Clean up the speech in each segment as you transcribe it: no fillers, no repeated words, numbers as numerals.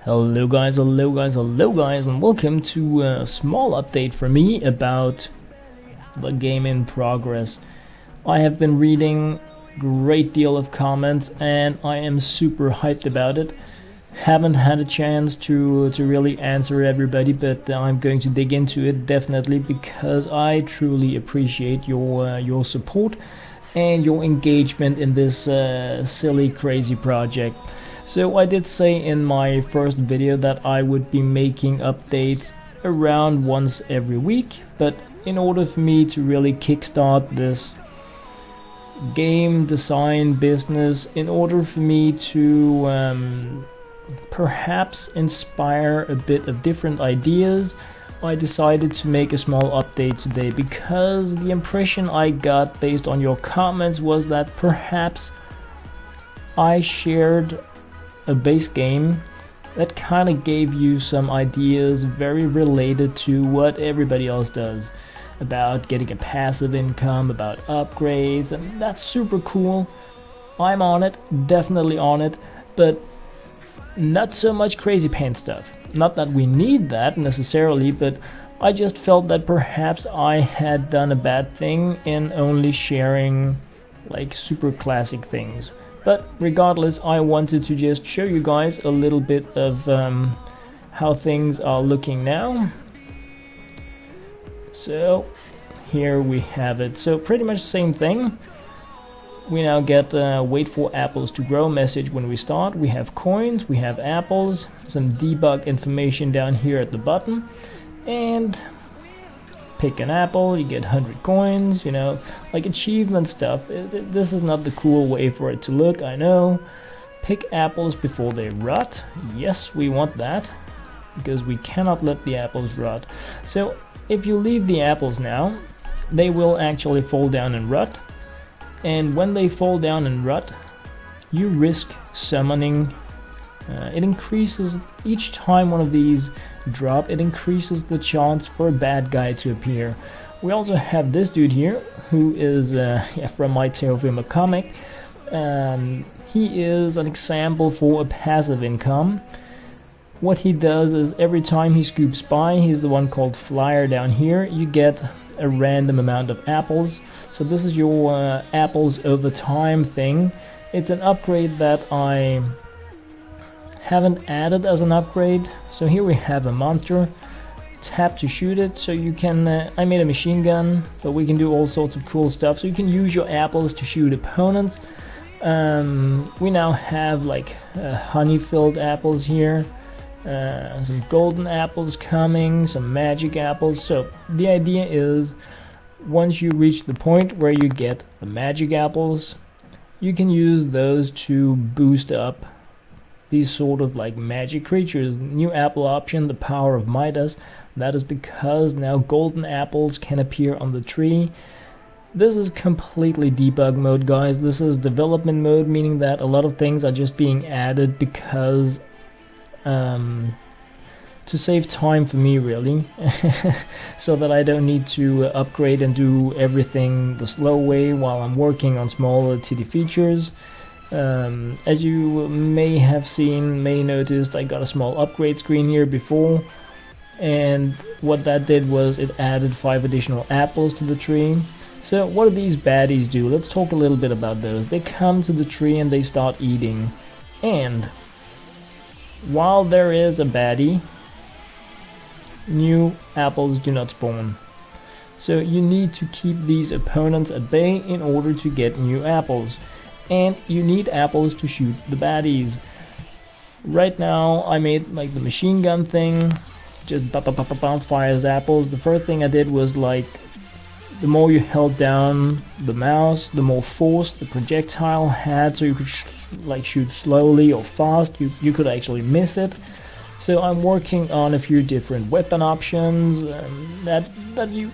Hello guys, hello guys, hello guys, and welcome to a small update from me about the game in progress. I have been reading a great deal of comments and I am super hyped about it. Haven't had a chance to really answer everybody, but I'm going to dig into it definitely because I truly appreciate your support and your engagement in this silly crazy project. So I did say in my first video that I would be making updates around once every week, but in order for me to really kickstart this game design business, in order for me to perhaps inspire a bit of different ideas, I decided to make a small update today because the impression I got based on your comments was that perhaps I shared a base game that kind of gave you some ideas very related to what everybody else does about getting a passive income, about upgrades, and that's super cool. I'm on it, definitely on it, but not so much crazy paint stuff. Not that we need that necessarily, but I just felt that perhaps I had done a bad thing in only sharing like super classic things. But regardless, I wanted to just show you guys a little bit of how things are looking now. So here we have it. So pretty much the same thing. We now get wait for apples to grow message when we start. We have coins, we have apples, some debug information down here at the bottom, and pick an apple, you get 100 coins, you know, like achievement stuff. This is not the cool way for it to look, I know. Pick apples before they rot. Yes, we want that, because we cannot let the apples rot. So if you leave the apples now, they will actually fall down and rot. And when they fall down and rot, you risk summoning. It increases each time one of these drop, it increases the chance for a bad guy to appear. We also have this dude here who is from my Terrafilm comic. He is an example for a passive income. What he does is every time he scoops by, he's the one called Flyer down here, you get a random amount of apples. So this is your apples over time thing. It's an upgrade that I haven't added as an upgrade. So here we have a monster. Tap to shoot it. So you can I made a machine gun, but we can do all sorts of cool stuff. So you can use your apples to shoot opponents. We now have like honey filled apples here, some golden apples coming, some magic apples. So the idea is once you reach the point where you get the magic apples, you can use those to boost up these sort of like magic creatures. New apple option, the power of Midas. That is because now golden apples can appear on the tree. This is completely debug mode, guys. This is development mode, meaning that a lot of things are just being added because to save time for me, really, so that I don't need to upgrade and do everything the slow way while I'm working on smaller titty features. As you may have seen, may noticed, I got a small upgrade screen here before, and what that did was it added 5 additional apples to the tree. So what do these baddies do? Let's talk a little bit about those. They come to the tree and they start eating, and while there is a baddie, new apples do not spawn. So you need to keep these opponents at bay in order to get new apples. And you need apples to shoot the baddies. Right now I made like the machine gun thing, just fires apples. The first thing I did was like the more you held down the mouse, the more force the projectile had, so you could like shoot slowly or fast. You could actually miss it. So I'm working on a few different weapon options that you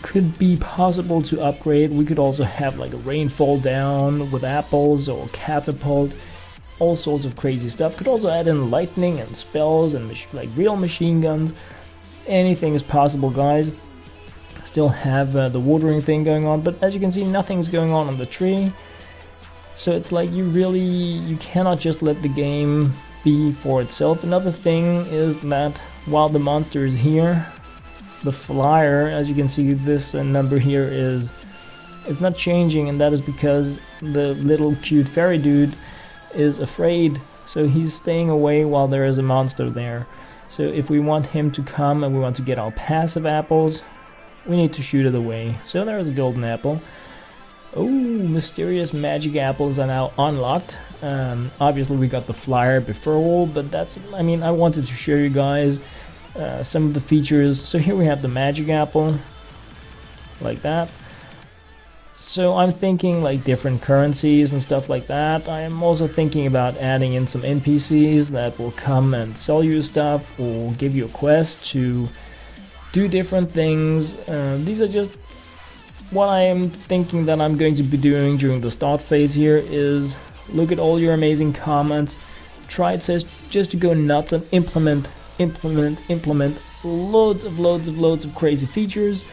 could be possible to upgrade. We could also have like a rainfall down with apples or catapult, all sorts of crazy stuff. Could also add in lightning and spells and like real machine guns. Anything is possible, guys. Still have the watering thing going on, but as you can see, nothing's going on the tree. So it's like you cannot just let the game be for itself. Another thing is that while the monster is here, the flyer, as you can see, this number here it's not changing, and that is because the little cute fairy dude is afraid, so he's staying away while there is a monster there. So if we want him to come and we want to get our passive apples, we need to shoot it away. So there is a golden apple. Oh, mysterious magic apples are now unlocked. Obviously we got the flyer before, but that's, I mean, I wanted to show you guys some of the features. So here we have the magic apple, like that. So I'm thinking like different currencies and stuff like that. I am also thinking about adding in some NPCs that will come and sell you stuff or give you a quest to do different things. These are just what I am thinking that I'm going to be doing during the start phase here, is look at all your amazing comments, try it says just to go nuts and implement loads of crazy features,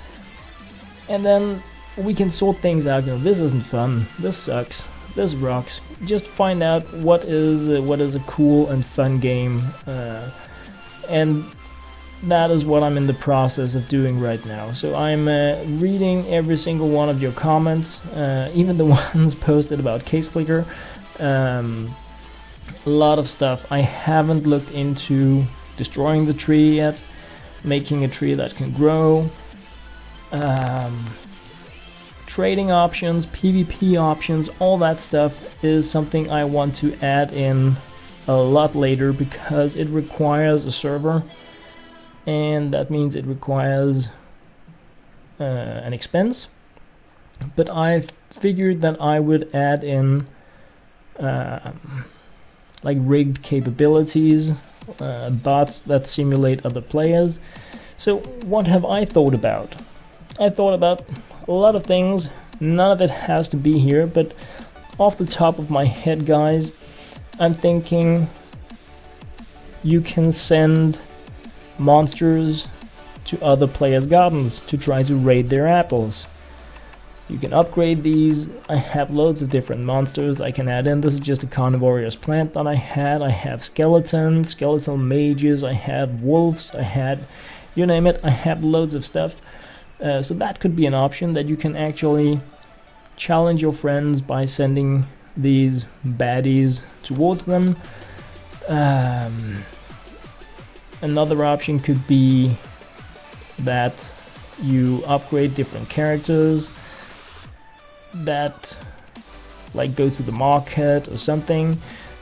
and then we can sort things out. You know, this isn't fun, this sucks, this rocks. Just find out what is a cool and fun game, and that is what I'm in the process of doing right now. So I'm reading every single one of your comments, even the ones posted about Case Clicker. A lot of stuff. I haven't looked into destroying the tree yet, making a tree that can grow. Trading options, PvP options, all that stuff is something I want to add in a lot later, because it requires a server, and that means it requires an expense. But I figured that I would add in like rigged capabilities, bots that simulate other players. So what have I thought about? I thought about a lot of things. None of it has to be here, but off the top of my head, guys, I'm thinking you can send monsters to other players' gardens to try to raid their apples. You can upgrade these. I have loads of different monsters I can add in. This is just a carnivorous plant that I had. I have skeletons, skeletal mages, I had wolves, I had, you name it, I have loads of stuff. So that could be an option, that you can actually challenge your friends by sending these baddies towards them. Another option could be that you upgrade different characters that like go to the market or something.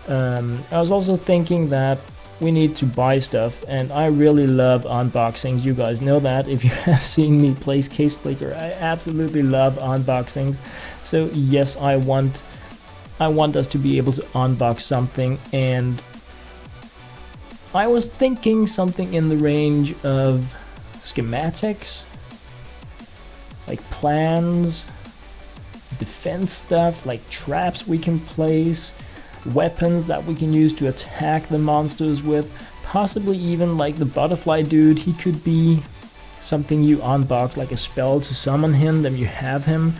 I was also thinking that we need to buy stuff, and I really love unboxings. You guys know that if you have seen me play Case Clicker. I absolutely love unboxings. So yes, I want us to be able to unbox something, and I was thinking something in the range of schematics, like plans, defense stuff, like traps we can place, weapons that we can use to attack the monsters with, possibly even like the butterfly dude. He could be something you unbox, like a spell to summon him, then you have him.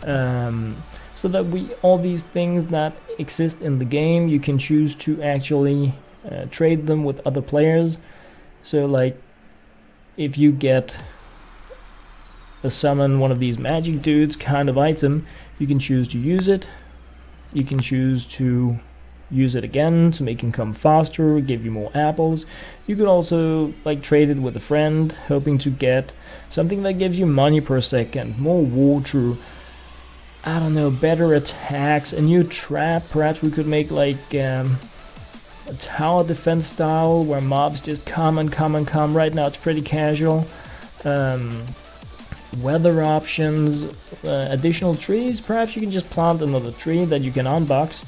So that all these things that exist in the game, you can choose to actually trade them with other players. So like if you get a summon one of these magic dudes kind of item, you can choose to use it. You can choose to use it again to make him come faster, give you more apples. You could also like trade it with a friend, hoping to get something that gives you money per second, more water, I don't know, better attacks, a new trap. Perhaps we could make like a tower defense style where mobs just come and come and come. Right now it's pretty casual. Weather options, additional trees. Perhaps you can just plant another tree that you can unbox,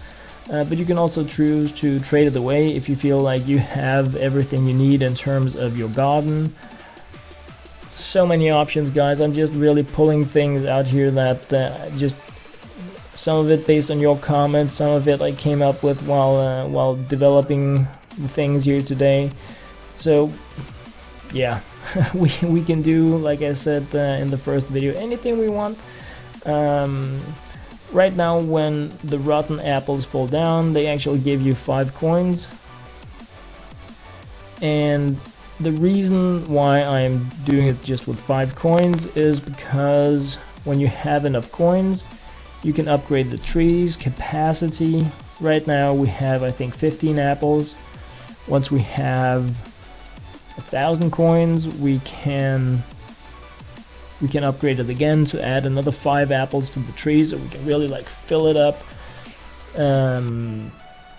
but you can also choose to trade it away if you feel like you have everything you need in terms of your garden. So many options, guys. I'm just really pulling things out here that just some of it based on your comments, some of it I came up with while developing things here today. So yeah. we can do, like I said in the first video, anything we want. Right now when the rotten apples fall down, they actually give you 5 coins. And the reason why I'm doing it just with 5 coins is because when you have enough coins, you can upgrade the trees capacity. Right now we have, I think, 15 apples. Once we have 1,000 coins, we can upgrade it again to add another 5 apples to the tree, so we can really like fill it up.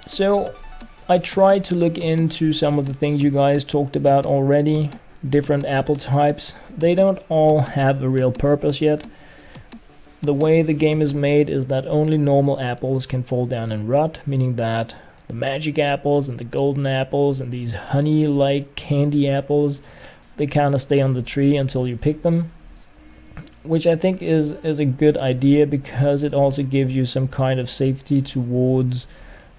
So I tried to look into some of the things you guys talked about already, different apple types. They don't all have a real purpose yet. The way the game is made is that only normal apples can fall down and rot, meaning that the magic apples and the golden apples and these honey-like candy apples, they kind of stay on the tree until you pick them, which I think is a good idea, because it also gives you some kind of safety towards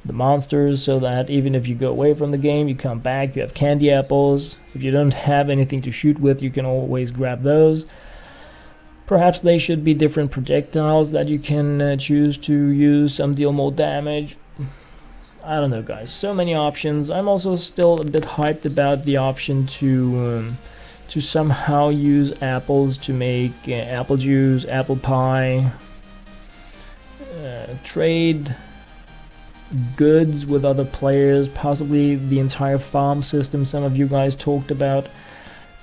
the monsters, so that even if you go away from the game, you come back, you have candy apples. If you don't have anything to shoot with, you can always grab those. Perhaps they should be different projectiles that you can choose to use. Some deal more damage. I don't know, guys. So many options. I'm also still a bit hyped about the option to somehow use apples to make apple juice, apple pie, trade goods with other players, possibly the entire farm system some of you guys talked about.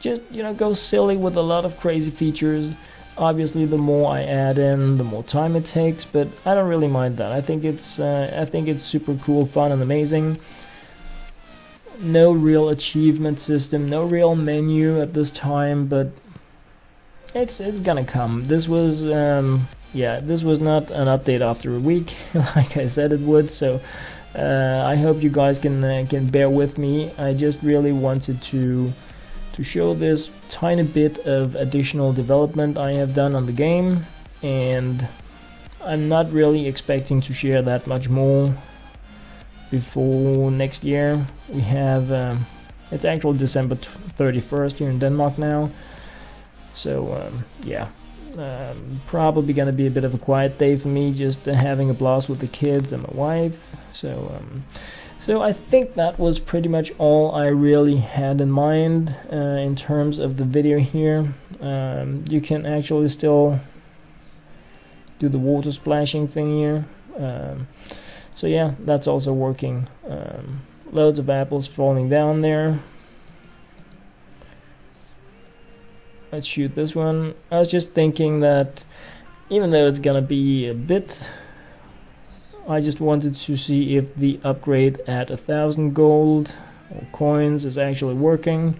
Just, go silly with a lot of crazy features. Obviously, the more I add in, the more time it takes, but I don't really mind that. I think it's super cool, fun, and amazing. No real achievement system, no real menu at this time, but it's gonna come. This was this was not an update after a week, like I said it would. So I hope you guys can bear with me. I just really wanted to show this tiny bit of additional development I have done on the game, and I'm not really expecting to share that much more before next year. We have it's actually December 31st here in Denmark now, so probably gonna be a bit of a quiet day for me, just having a blast with the kids and my wife. So I think that was pretty much all I really had in mind in terms of the video here. You can actually still do the water splashing thing here. So yeah, that's also working. Loads of apples falling down there. Let's shoot this one. I was just thinking that even though it's gonna be a bit, I just wanted to see if the upgrade at 1,000 gold or coins is actually working,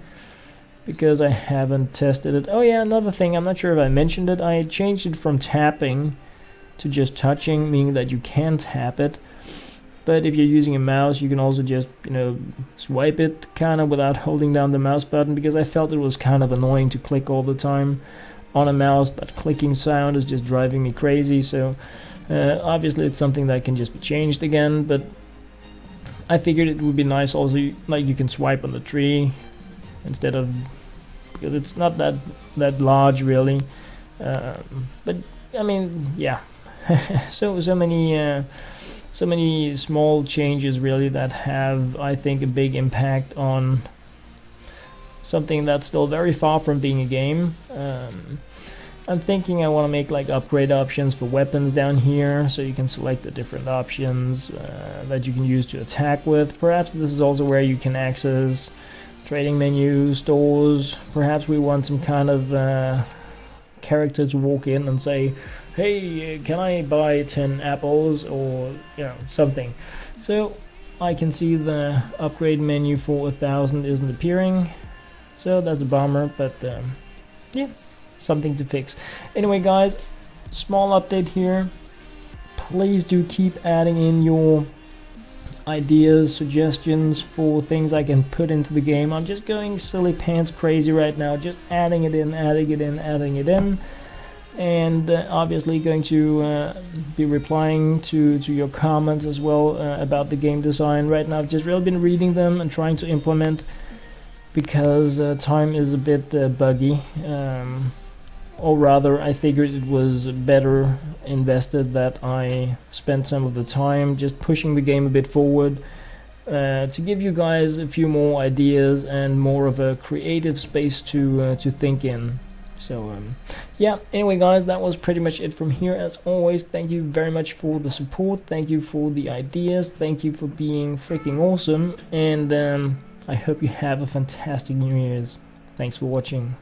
because I haven't tested it. Oh yeah, another thing, I'm not sure if I mentioned it, I changed it from tapping to just touching, meaning that you can tap it, but if you're using a mouse, you can also just, swipe it kind of without holding down the mouse button, because I felt it was kind of annoying to click all the time on a mouse. That clicking sound is just driving me crazy. So obviously it's something that can just be changed again, but I figured it would be nice also, like you can swipe on the tree instead of, because it's not that large really, but I mean, yeah. so many small changes really that have, I think, a big impact on something that's still very far from being a game. I'm thinking I want to make like upgrade options for weapons down here, so you can select the different options that you can use to attack with. Perhaps this is also where you can access trading menus, stores. Perhaps we want some kind of character to walk in and say, hey, can I buy 10 apples, or something. So I can see the upgrade menu for 1,000 isn't appearing, so that's a bummer, but yeah, something to fix. Anyway guys, small update here. Please do keep adding in your ideas, suggestions for things I can put into the game. I'm just going silly pants crazy right now, just adding it in, and obviously going to be replying to your comments as well about the game design. Right now I've just really been reading them and trying to implement, because time is a bit buggy, or rather I figured it was better invested that I spent some of the time just pushing the game a bit forward to give you guys a few more ideas and more of a creative space to think in. So yeah, anyway guys, that was pretty much it from here. As always, thank you very much for the support, thank you for the ideas, thank you for being freaking awesome, and I hope you have a fantastic New Year's. Thanks for watching.